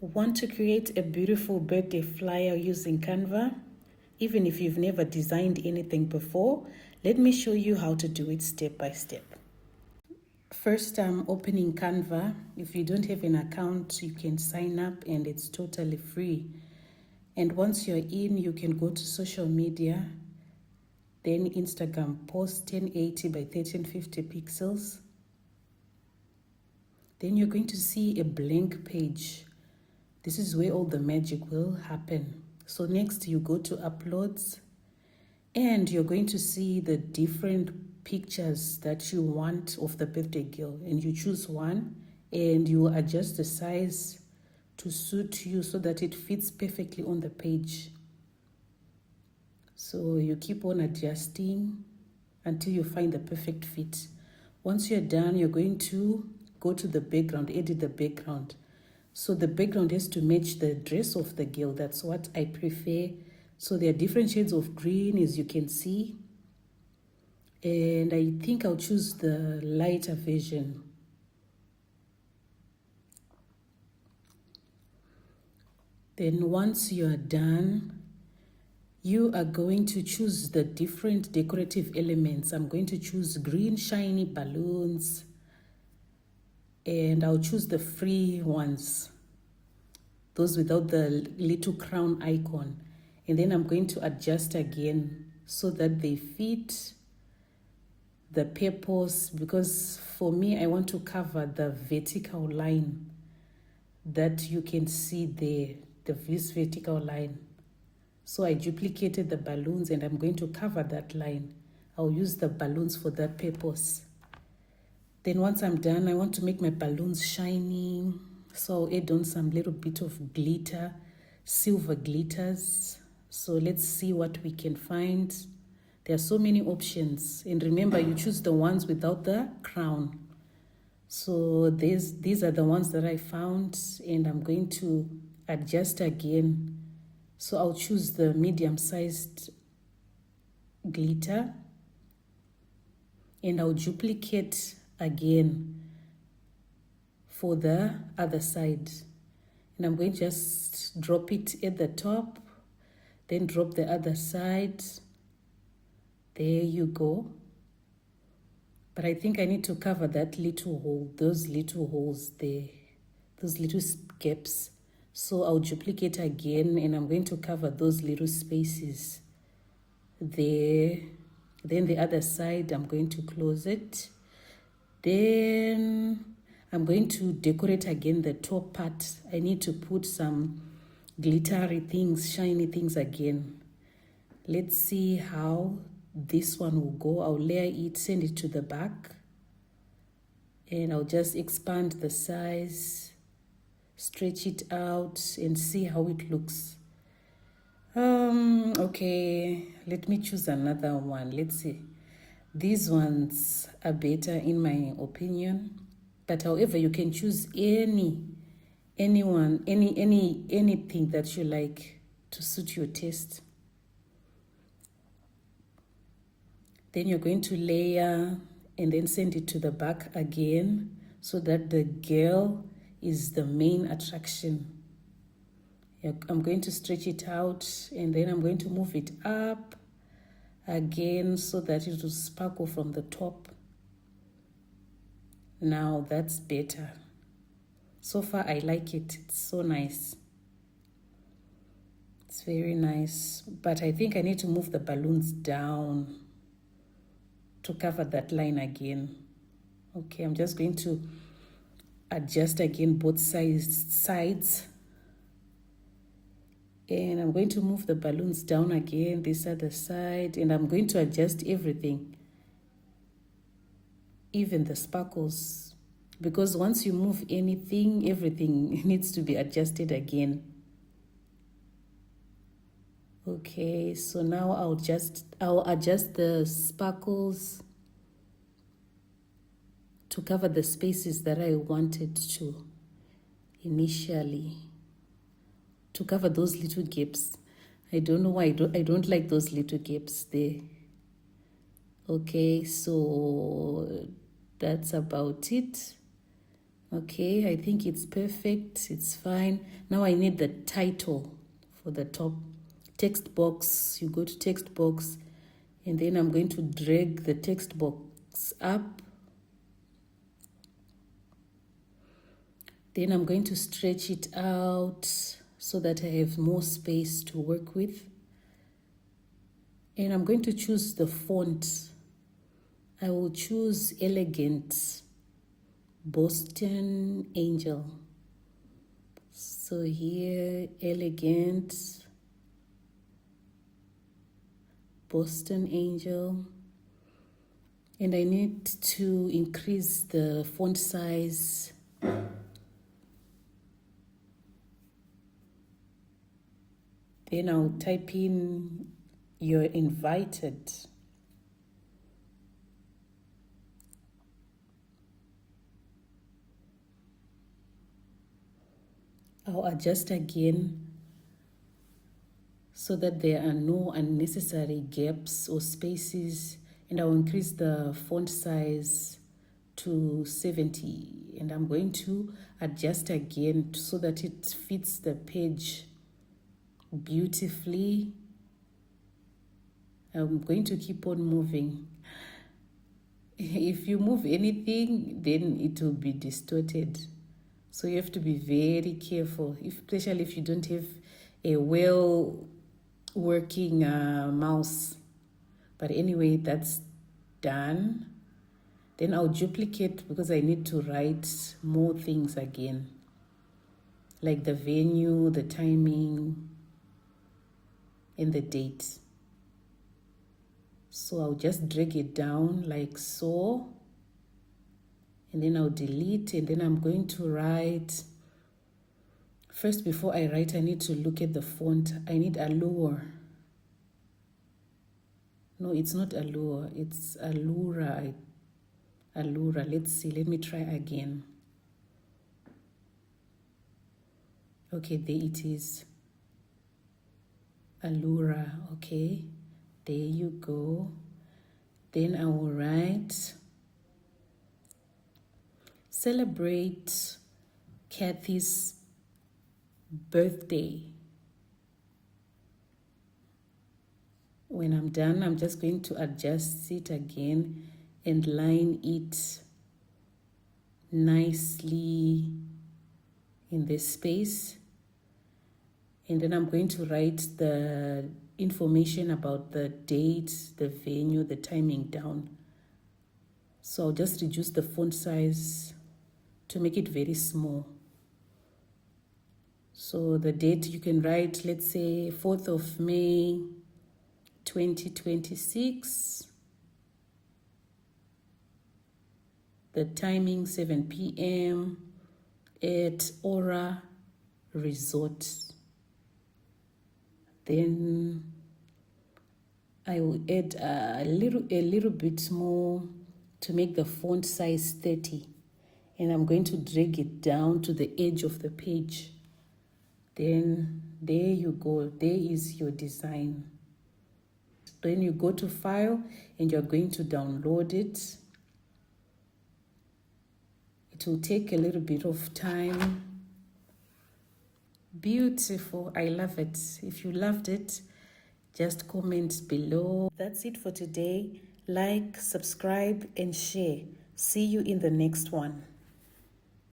Want to create a beautiful birthday flyer using Canva? Even if you've never designed anything before, let me show you how to do it step by step. First, I'm opening Canva. If you don't have an account, you can sign up and it's totally free. And once you're in, you can go to social media, then Instagram, post 1080 by 1350 pixels. Then you're going to see a blank page. This is where all the magic will happen. So next you go to uploads and you're going to see the different pictures that you want of the birthday girl, and you choose one and you adjust the size to suit you so that it fits perfectly on the page. So you keep on adjusting until you find the perfect fit. Once you're done, you're going to go to the background, edit the background. So the background has to match the dress of the girl. That's what I prefer. So there are different shades of green, as you can see. And I think I'll choose the lighter version. Then once you are done, you are going to choose the different decorative elements. I'm going to choose green shiny balloons, and I'll choose the free ones, those without the little crown icon. And then I'm going to adjust again so that they fit the purpose, because for me, I want to cover the vertical line that you can see there, this vertical line. So I duplicated the balloons and I'm going to cover that line. I'll use the balloons for that purpose. Then once I'm done, I want to make my balloons shiny. So I'll add on some little bit of glitter, silver glitters. So let's see what we can find. There are so many options. And remember, you choose the ones without the crown. So these are the ones that I found, and I'm going to adjust again. So I'll choose the medium-sized glitter and I'll duplicate again for the other side. And I'm going to just drop it at the top, then drop the other side. There you go. But I think I need to cover that little hole, those little holes there, those little gaps. So I'll duplicate again and I'm going to cover those little spaces there. Then the other side, I'm going to close it. Then I'm going to decorate again the top part. I need to put some glittery things, shiny things again. Let's see how this one will go. I'll layer it, send it to the back, and I'll just expand the size, stretch it out and see how it looks. Okay, let me choose another one. Let's see. These ones are better in my opinion, but however, you can choose anything that you like to suit your taste. Then you're going to layer and then send it to the back again so that the girl is the main attraction. I'm going to stretch it out and then I'm going to move it up again so that it will sparkle from the top. Now that's better. So far I like it. It's so nice. It's very nice. But I think I need to move the balloons down to cover that line again. Okay, I'm just going to adjust again both sides. And I'm going to move the balloons down again, this other side, and I'm going to adjust everything, even the sparkles, because once you move anything, everything needs to be adjusted again. Okay, so now I'll adjust the sparkles to cover the spaces that I wanted to initially, to cover those little gaps. I don't know why I don't like those little gaps there. Okay, so that's about it. Okay, I think it's perfect. It's fine. Now I need the title for the top. Text box. You go to text box, and then I'm going to drag the text box up. Then I'm going to stretch it out so that I have more space to work with. And I'm going to choose the font. I will choose Elegant Boston Angel. So here, Elegant Boston Angel. And I need to increase the font size. Then I'll type in "you're invited." I'll adjust again so that there are no unnecessary gaps or spaces, and I'll increase the font size to 70, and I'm going to adjust again so that it fits the page beautifully. I'm going to keep on moving. If you move anything, then it will be distorted. So you have to be very careful, especially if you don't have a well-working mouse. But anyway, that's done. Then I'll duplicate because I need to write more things again, like the venue, the timing, and the date. So I'll just drag it down like so. And then I'll delete, and then I'm going to write. First, before I write, I need to look at the font. I need Allure. No, it's not Allure, it's Allura. Allura, let's see, let me try again. Okay, there it is. Allura, okay, there you go. Then I will write, celebrate Kathy's birthday. When I'm done, I'm just going to adjust it again and line it nicely in this space. And then I'm going to write the information about the date, the venue, the timing down. So I'll just reduce the font size to make it very small. So the date you can write, let's say 4th of May, 2026. The timing 7 p.m. at Aura Resort. Then I will add a little bit more to make the font size 30. And I'm going to drag it down to the edge of the page. Then there you go. There is your design. Then you go to File and you're going to download it. It will take a little bit of time. Beautiful. I love it. If you loved it, just comment below. That's it for today. Like, subscribe, and share. See you in the next one.